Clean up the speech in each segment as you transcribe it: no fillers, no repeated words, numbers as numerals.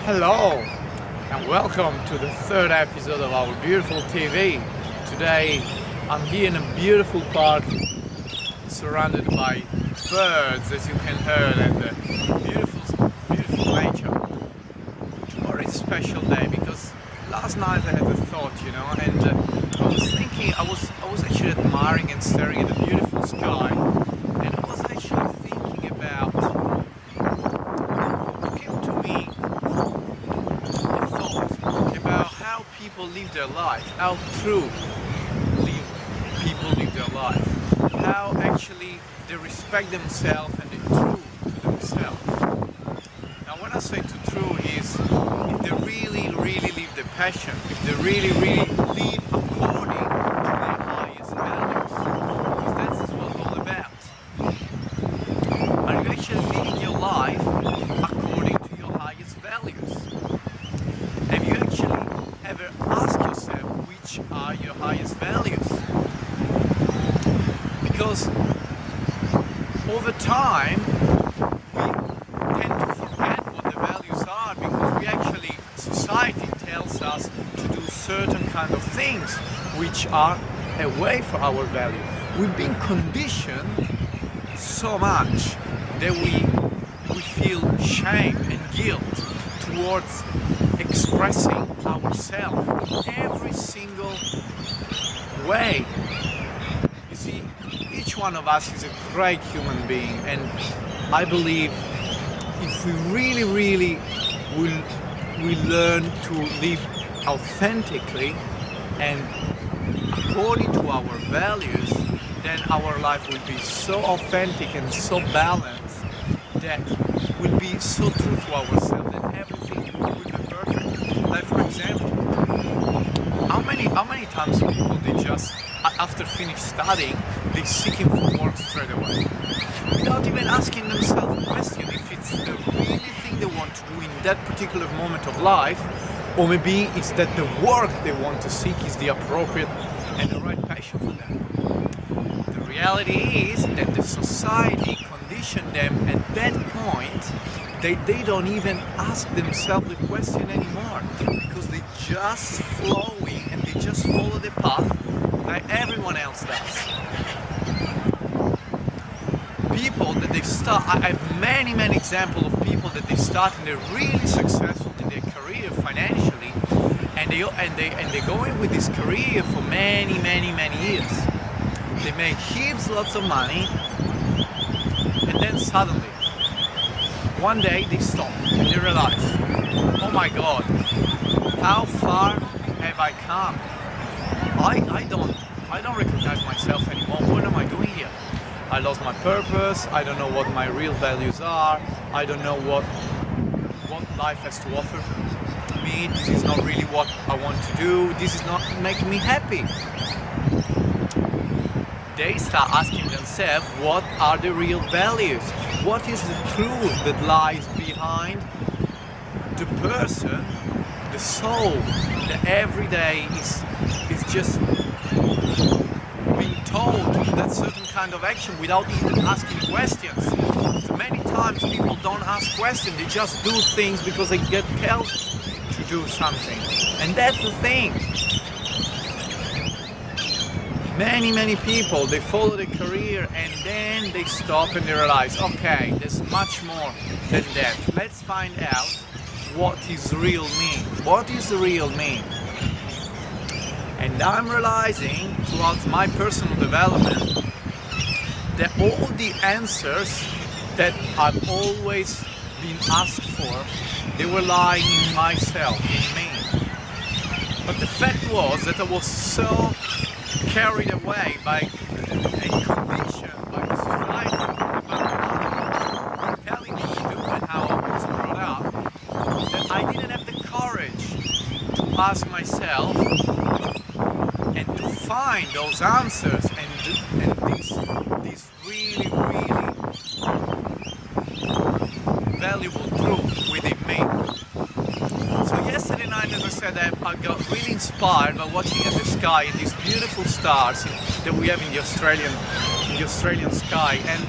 Hello and welcome to the third episode of our beautiful TV. Today I'm here in a beautiful park surrounded by birds, as you can hear, and beautiful nature. Tomorrow is a special day because last night I had a thought, and I was thinking, I was actually admiring and staring at the beautiful sky, and I was actually thinking about, it came to me a thought about how people live their life, how true people live their life, how actually they respect themselves and they're true to themselves. Now when I say to true is if they really live their passion, if they really live according to their highest values, because that's what it's all about. Are you actually living your life according to your highest values? Have you actually ever asked yourself which are your highest values? Because over time we tend to forget what the values are because society tells us to do certain kind of things which are away from our value. We've been conditioned so much that we feel shame and guilt towards expressing ourselves in every single way. You see, each one of us is a great human being, and I believe if we really will learn to live authentically and according to our values, then our life will be so authentic and so balanced that we'll be so true to ourselves that everything will be perfect. Like for example, how many times people they just after finish studying they seeking for work straight away without even asking themselves a question if it's the really thing they want to do in that particular moment of life, or maybe it's that the work they want to seek is the appropriate and the right passion for them. The reality is that the society conditioned them at that point they don't even ask themselves the question anymore because they just flowing and they just follow the path like everyone else does. People that they start, I have many examples of people that they start and they're really successful in their career financially, and they go in with this career for many years. They make lots of money, and then suddenly one day they stop and they realize, oh my God, how far have I come? I don't recognize myself anymore. What am I doing here? I lost my purpose. I don't know what my real values are. I don't know what life has to offer me. This is not really what I want to do. This is not making me happy. They start asking themselves, what are the real values? What is the truth that lies behind the person, the soul, that every day is just being told to do that certain kind of action without even asking questions. So many times people don't ask questions, they just do things because they get told to do something. And that's the thing. Many people, they follow their career and then they stop and they realize, okay, there's much more than that. Let's find out what is real me. What is the real me? And I'm realizing throughout my personal development that all the answers that I've always been asked for, they were lying in myself, in me. But the fact was that I was so carried away by a condition, by the society, by telling me to do and how I was brought up, that I didn't have the courage to ask myself and to find those answers and this really valuable truth within me. So yesterday night, as I said, I got really inspired by watching at the sky and these beautiful stars that we have in the Australian sky, and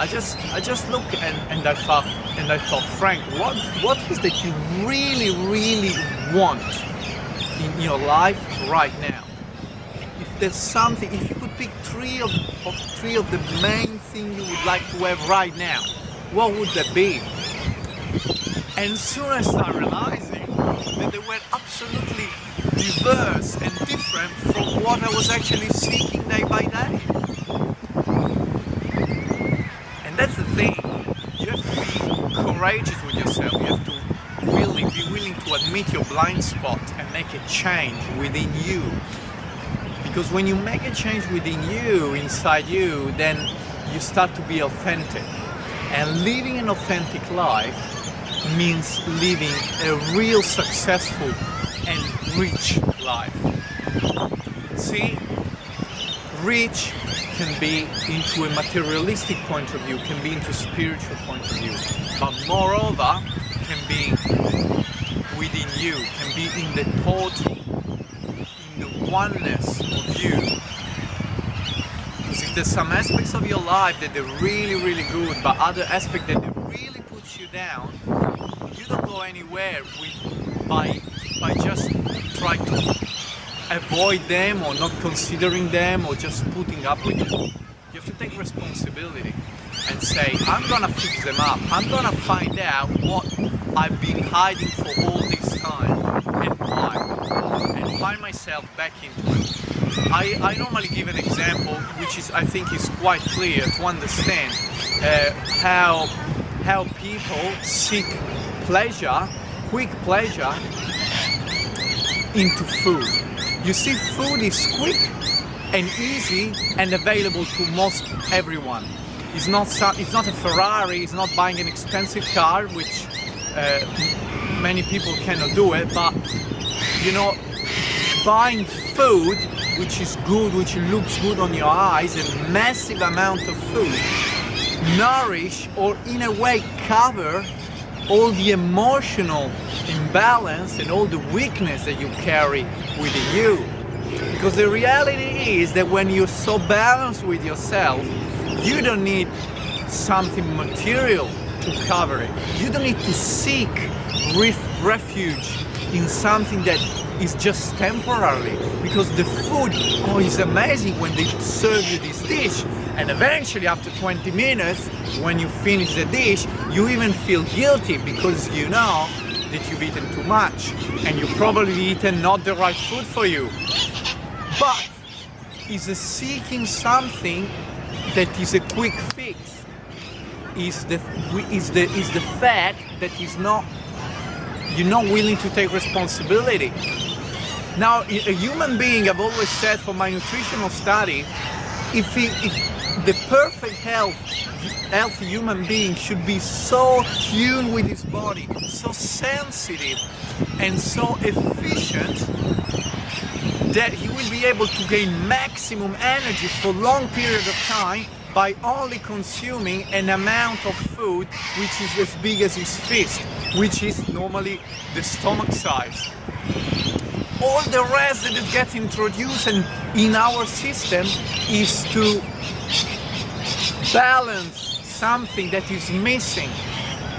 I just look and I thought, Frank, what is that you really, really want in your life right now? If there's something, if you could pick three of the main things you would like to have right now, what would that be? And soon I started realizing that they were absolutely diverse and different from what I was actually seeking day by day. And that's the thing. You have to be courageous with yourself. You have to really be willing to admit your blind spot and make a change within you. Because when you make a change within you, inside you, then you start to be authentic. And living an authentic life means living a real successful and rich life. See, rich can be into a materialistic point of view, can be into a spiritual point of view, but moreover can be within you, can be in the total, in the oneness of you. Because if there's some aspects of your life that they're really, really good, but other aspects that they really put you down, you don't go anywhere by just trying to avoid them or not considering them or just putting up with them. You have to take responsibility and say, I'm gonna fix them up. I'm gonna find out what I've been hiding for all this time and why, and find myself back into it. I normally give an example which is, I think, is quite clear to understand how people seek pleasure, quick pleasure, into food. You see, food is quick and easy and available to most everyone. It's not a Ferrari, it's not buying an expensive car, which many people cannot do it, but you know, buying food which is good, which looks good on your eyes, a massive amount of food, nourish or in a way cover all the emotional imbalance and all the weakness that you carry within you. Because the reality is that when you're so balanced with yourself, you don't need something material to cover it. You don't need to seek refuge in something that is just temporarily, because the food, is amazing when they serve you this dish, and eventually after 20 minutes when you finish the dish you even feel guilty because you know that you've eaten too much and you probably eaten not the right food for you. But is seeking something that is a quick fix, is the fact that you're not willing to take responsibility. Now, a human being, I've always said for my nutritional study, if the perfect healthy human being should be so tuned with his body, so sensitive and so efficient that he will be able to gain maximum energy for long periods of time by only consuming an amount of food which is as big as his fist, which is normally the stomach size. All the rest that gets introduced in our system is to balance something that is missing.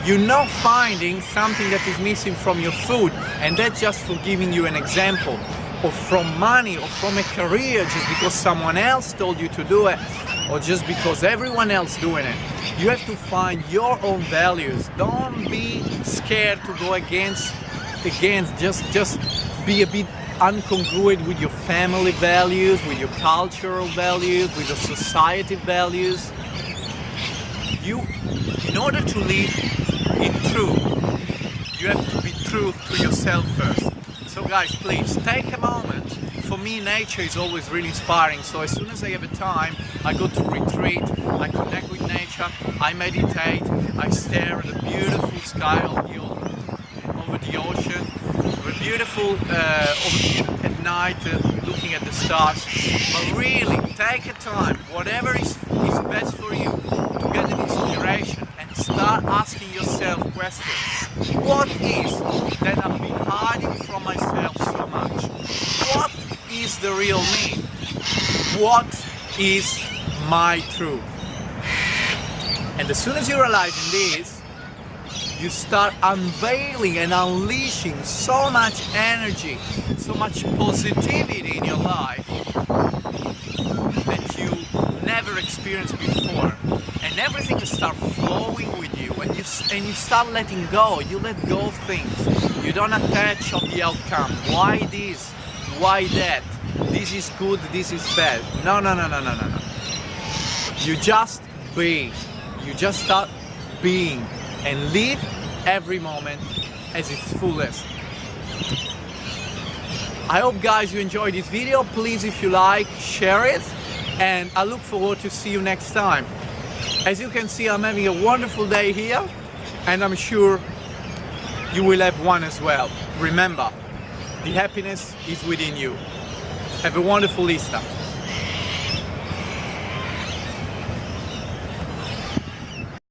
You're not finding something that is missing from your food, and that's just for giving you an example, or from money, or from a career just because someone else told you to do it, or just because everyone else doing it. You have to find your own values. Don't be scared to go against just be a bit incongruent with your family values, with your cultural values, with your society values. In order to live in truth, you have to be true to yourself first. So guys, please take a moment. For me, nature is always really inspiring. So as soon as I have a time, I go to retreat, I connect with nature, I meditate, I stare at the beautiful sky over the ocean, beautiful at night, looking at the stars. But really, take a time, whatever is best for you, to get an inspiration and start asking yourself questions. What is that I've been hiding from myself so much? What is the real me? What is my truth? And as soon as you realize this, you start unveiling and unleashing so much energy, so much positivity in your life that you never experienced before. And everything will start flowing with you, and you start letting go. You let go of things. You don't attach of the outcome. Why this? Why that? This is good, this is bad. No. You just be. You just start being and live every moment as its fullest. I hope guys you enjoyed this video. Please, if you like, share it, and I look forward to see you next time. As you can see, I'm having a wonderful day here, and I'm sure you will have one as well. Remember, the happiness is within you. Have a wonderful Easter.